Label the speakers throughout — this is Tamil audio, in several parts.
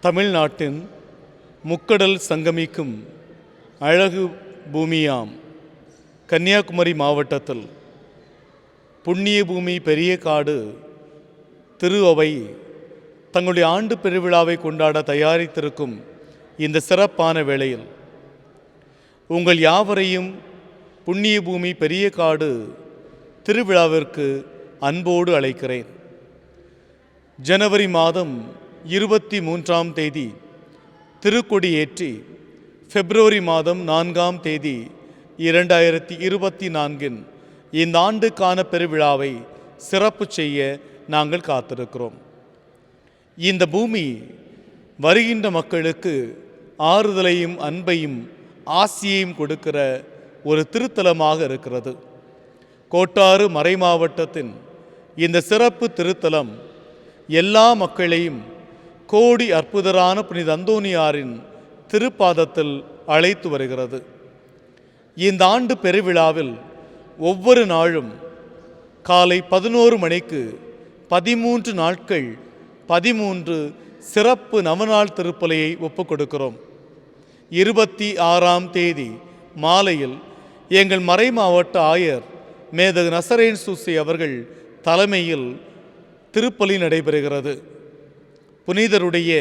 Speaker 1: தமிழ்நாட்டின் முக்கடல் சங்கமிக்கும் அழகு பூமியாம் கன்னியாகுமரி மாவட்டத்தில் புண்ணிய பூமி பெரிய காடு திரு அவை தங்களுடைய ஆண்டு பெருவிழாவை கொண்டாட தயாரித்திருக்கும் இந்த சிறப்பான வேளையில் உங்கள் யாவரையும் புண்ணிய பூமி பெரிய காடு திருவிழாவிற்கு அன்போடு அழைக்கிறேன். ஜனவரி மாதம் 23ஆம் தேதி திருக்கொடி ஏற்றி பிப்ரவரி மாதம் 4ஆம் தேதி 2024 இந்த ஆண்டுக்கான பெருவிழாவை சிறப்பு செய்ய நாங்கள் காத்திருக்கிறோம். இந்த பூமி வருகின்ற மக்களுக்கு ஆறுதலையும் அன்பையும் ஆசியையும் கொடுக்கிற ஒரு திருத்தலமாக இருக்கிறது. கோட்டாறு மறை மாவட்டத்தின் இந்த சிறப்பு திருத்தலம் எல்லா மக்களையும் கோடி அற்புதரான புனித அந்தோனியாரின் திருப்பாதத்தில் அழைத்து வருகிறது. இந்த ஆண்டு பெருவிழாவில் ஒவ்வொரு நாளும் காலை 11 மணிக்கு 13 நாட்கள் 13 சிறப்பு நவநாள் திருப்பலியை ஒப்புக் கொடுக்கிறோம். 26ஆம் தேதி மாலையில் எங்கள் மறை மாவட்ட ஆயர் மேதகு நசரேன் சூசி அவர்கள் தலைமையில் திருப்பலி நடைபெறுகிறது. புனிதருடைய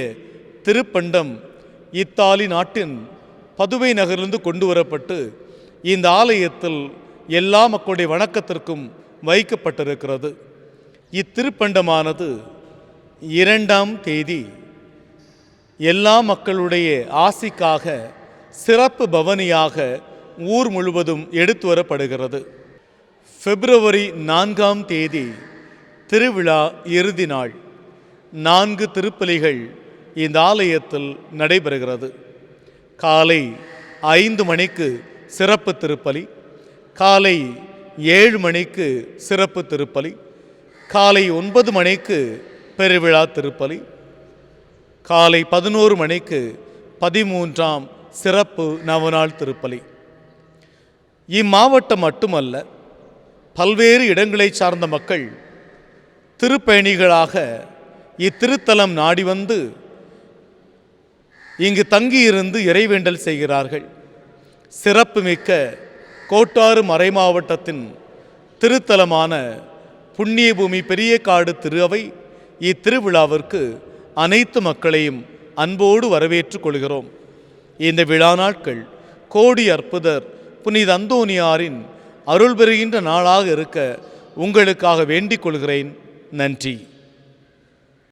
Speaker 1: திருப்பண்டம் இத்தாலி நாட்டின் பதுவை நகரிலிருந்து கொண்டு வரப்பட்டு இந்த ஆலயத்தில் எல்லா மக்களுடைய வணக்கத்திற்கும் வைக்கப்பட்டிருக்கிறது. இத்திருப்பண்டமானது 2ஆம் தேதி எல்லா மக்களுடைய ஆசிக்காக சிறப்பு பவனியாக ஊர் முழுவதும் எடுத்து வரப்படுகிறது. பிப்ரவரி 4ஆம் தேதி திருவிழா இறுதி நாள். 4 திருப்பலிகள் இந்த ஆலயத்தில் நடைபெறுகிறது. காலை 5 மணிக்கு சிறப்பு திருப்பலி, காலை 7 மணிக்கு சிறப்பு திருப்பலி, காலை 9 மணிக்கு பெருவிழா திருப்பலி, காலை 11 மணிக்கு 13ஆம் சிறப்பு நவநாள் திருப்பலி. இம்மாவட்டம் மட்டுமல்ல, பல்வேறு இடங்களை சார்ந்த மக்கள் திருப்பயணிகளாக இத்திருத்தலம் நாடி வந்து இங்கு தங்கியிருந்து இறைவேண்டல் செய்கிறார்கள். சிறப்புமிக்க கோட்டாறு மறை மாவட்டத்தின் திருத்தலமான புண்ணிய பூமி பெரிய காடு திரு அவை இத்திருவிழாவிற்கு அனைத்து மக்களையும் அன்போடு வரவேற்றுக் கொள்கிறோம். இந்த விழா நாட்கள் கோடி அற்புதர் புனித அந்தோனியாரின் அருள் பெறுகின்ற நாளாக இருக்க உங்களுக்காக வேண்டிக் கொள்கிறேன். நன்றி.